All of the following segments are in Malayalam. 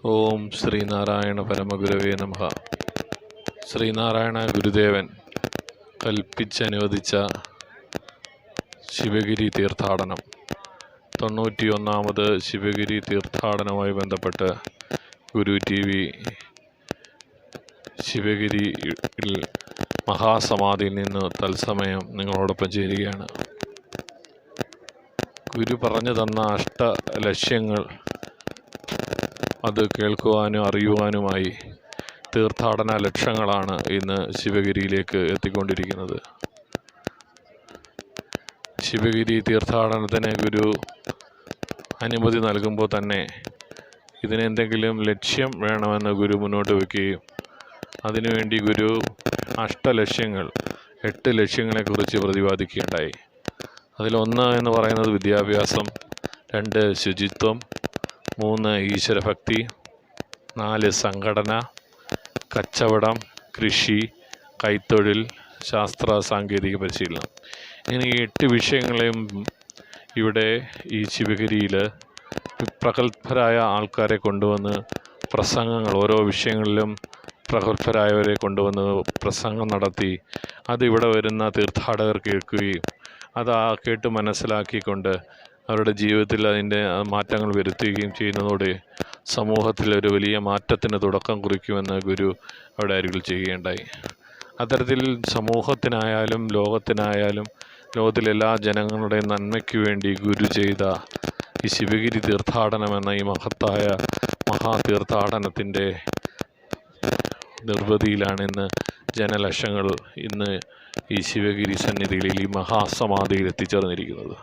ഓം ശ്രീനാരായണ പരമഗുരവേ നമഃ. ശ്രീനാരായണ ഗുരുദേവൻ കൽപ്പിച്ചനുവദിച്ച ശിവഗിരി തീർത്ഥാടനം 91ാമത് ശിവഗിരി തീർത്ഥാടനവുമായി ബന്ധപ്പെട്ട് ഗുരു TV ശിവഗിരിയിൽ മഹാസമാധിയിൽ നിന്ന് തത്സമയം നിങ്ങളോടൊപ്പം ചേരുകയാണ്. ഗുരു പറഞ്ഞു തന്ന അഷ്ടലക്ഷ്യങ്ങൾ അത് കേൾക്കുവാനും അറിയുവാനുമായി തീർത്ഥാടന ലക്ഷ്യങ്ങളാണ് ഇന്ന് ശിവഗിരിയിലേക്ക് എത്തിക്കൊണ്ടിരിക്കുന്നത്. ശിവഗിരി തീർത്ഥാടനത്തിന് ഗുരു അനുമതി നൽകുമ്പോൾ തന്നെ ഇതിനെന്തെങ്കിലും ലക്ഷ്യം വേണമെന്ന് ഗുരു മുന്നോട്ട് വയ്ക്കുകയും അതിനുവേണ്ടി ഗുരു അഷ്ടലക്ഷ്യങ്ങൾ 8 ലക്ഷ്യങ്ങളെക്കുറിച്ച് പ്രതിപാദിക്കുകയുണ്ടായി. അതിലൊന്ന് എന്ന് പറയുന്നത് വിദ്യാഭ്യാസം, 2 ശുചിത്വം, 3 ഈശ്വരഭക്തി, 4 സംഘടന, കച്ചവടം, കൃഷി, കൈത്തൊഴിൽ, ശാസ്ത്ര സാങ്കേതിക പരിശീലനം. ഇങ്ങനെ ഈ 8 വിഷയങ്ങളെയും ഇവിടെ ഈ ശിവഗിരിയിൽ പ്രഗത്ഭരായ ആൾക്കാരെ കൊണ്ടുവന്ന് പ്രസംഗങ്ങൾ, ഓരോ വിഷയങ്ങളിലും പ്രഗത്ഭരായവരെ കൊണ്ടുവന്ന് പ്രസംഗം നടത്തി അതിവിടെ വരുന്ന തീർത്ഥാടകർ കേൾക്കുകയും അത് കേട്ട് മനസ്സിലാക്കിക്കൊണ്ട് അവരുടെ ജീവിതത്തിൽ അതിൻ്റെ മാറ്റങ്ങൾ വരുത്തുകയും ചെയ്യുന്നതോടെ സമൂഹത്തിൽ ഒരു വലിയ മാറ്റത്തിന് തുടക്കം കുറിക്കുമെന്ന് ഗുരു അവിടെ അരുൾ ചെയ്യുകയുണ്ടായി. അത്തരത്തിൽ സമൂഹത്തിനായാലും ലോകത്തിനായാലും ലോകത്തിലെ എല്ലാ ജനങ്ങളുടെയും നന്മയ്ക്ക് വേണ്ടി ഗുരു ചെയ്ത ഈ ശിവഗിരി തീർത്ഥാടനം എന്ന ഈ മഹത്തായ മഹാതീർത്ഥാടനത്തിൻ്റെ നിർവൃതിയിലാണ് ഇന്ന് ജനലക്ഷങ്ങൾ ഇന്ന് ഈ ശിവഗിരി സന്നിധിയിൽ ഈ മഹാസമാധിയിൽ എത്തിച്ചേർന്നിരിക്കുന്നത്.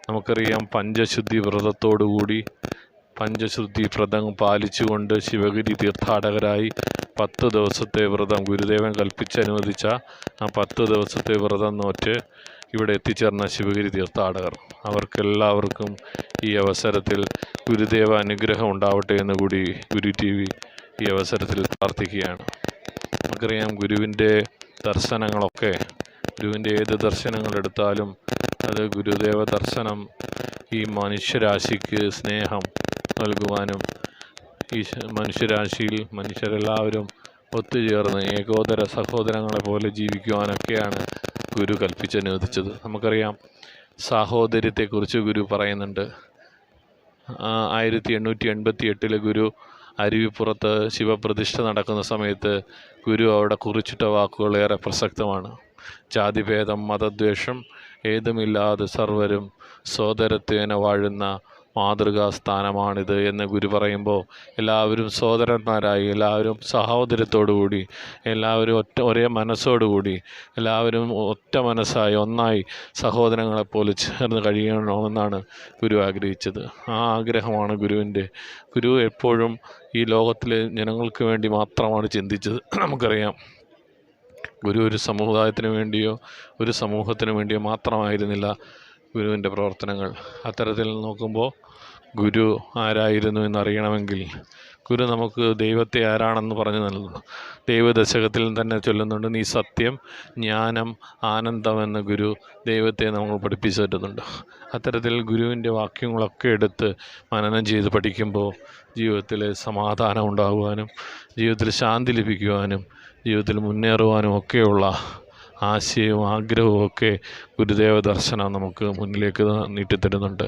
നമുക്കറിയാം, പഞ്ചശുദ്ധി വ്രതത്തോടുകൂടി പഞ്ചശുദ്ധി വ്രതം പാലിച്ചുകൊണ്ട് ശിവഗിരി തീർത്ഥാടകരായി 10 ദിവസത്തെ വ്രതം ഗുരുദേവൻ കൽപ്പിച്ചനുവദിച്ച ആ 10 ദിവസത്തെ വ്രതം നോറ്റ് ഇവിടെ എത്തിച്ചേർന്ന ശിവഗിരി തീർത്ഥാടകർ അവർക്കെല്ലാവർക്കും ഈ അവസരത്തിൽ ഗുരുദേവ അനുഗ്രഹം ഉണ്ടാവട്ടെ എന്ന് കൂടി ഗുരു TV ഈ അവസരത്തിൽ പ്രാർത്ഥിക്കുകയാണ്. നമുക്കറിയാം, ഗുരുവിൻ്റെ ദർശനങ്ങളൊക്കെ, ഗുരുവിൻ്റെ ഏത് ദർശനങ്ങൾ എടുത്താലും അത് ഗുരുദേവ ദർശനം ഈ മനുഷ്യരാശിക്ക് സ്നേഹം നൽകുവാനും ഈ മനുഷ്യരാശിയിൽ മനുഷ്യരെല്ലാവരും ഒത്തുചേർന്ന് ഏകോദര സഹോദരങ്ങളെ പോലെ ജീവിക്കുവാനൊക്കെയാണ് ഗുരു കൽപ്പിച്ചനുവദിച്ചത്. നമുക്കറിയാം, സാഹോദര്യത്തെക്കുറിച്ച് ഗുരു പറയുന്നുണ്ട്. 1888 ഗുരു അരുവിപ്പുറത്ത് ശിവപ്രതിഷ്ഠ നടക്കുന്ന സമയത്ത് ഗുരു അവിടെ കുറിച്ചിട്ട വാക്കുകൾ ഏറെ പ്രസക്തമാണ്. ജാതിഭേദം മതദ്വേഷം ഏതുമില്ലാതെ സർവരും സോദരത്വേന വാഴുന്ന മാതൃകാ സ്ഥാനമാണിത് എന്ന് ഗുരു പറയുമ്പോൾ എല്ലാവരും സോദരന്മാരായി, എല്ലാവരും സഹോദര്യത്തോടുകൂടി, എല്ലാവരും ഒരേ മനസ്സോടുകൂടി, എല്ലാവരും ഒറ്റ മനസ്സായി ഒന്നായി സഹോദരങ്ങളെപ്പോലെ ചേർന്ന് കഴിയണമെന്നാണ് ഗുരു ആഗ്രഹിച്ചത്. ആ ആഗ്രഹമാണ് ഗുരുവിൻ്റെ. ഗുരു എപ്പോഴും ഈ ലോകത്തിലെ ജനങ്ങൾക്ക് വേണ്ടി മാത്രമാണ് ചിന്തിച്ചത്. നമുക്കറിയാം, ഗുരു ഒരു സമുദായത്തിന് വേണ്ടിയോ ഒരു സമൂഹത്തിന് വേണ്ടിയോ മാത്രമായിരുന്നില്ല ഗുരുവിൻ്റെ പ്രവർത്തനങ്ങൾ. അത്തരത്തിൽ നോക്കുമ്പോൾ ഗുരു ആരായിരുന്നു എന്നറിയണമെങ്കിൽ ഗുരു നമുക്ക് ദൈവത്തെ ആരാണെന്ന് പറഞ്ഞു നൽകുന്നു. ദൈവദശകത്തിൽ തന്നെ ചൊല്ലുന്നുണ്ട്, നീ സത്യം, ജ്ഞാനം, ആനന്ദമെന്ന് ഗുരു ദൈവത്തെ നമ്മൾ പഠിപ്പിച്ചു തരുന്നുണ്ട്. അത്തരത്തിൽ ഗുരുവിൻ്റെ വാക്യങ്ങളൊക്കെ എടുത്ത് മനനം ചെയ്ത് പഠിക്കുമ്പോൾ ജീവിതത്തിൽ സമാധാനം ഉണ്ടാകുവാനും ജീവിതത്തിൽ ശാന്തി ലഭിക്കുവാനും ജീവിതത്തിൽ മുന്നേറുവാനും ഒക്കെയുള്ള ആശയവും ആഗ്രഹവും ഒക്കെ ഗുരുദേവ ദർശനം നമുക്ക് മുന്നിലേക്ക് നീട്ടിത്തരുന്നുണ്ട്.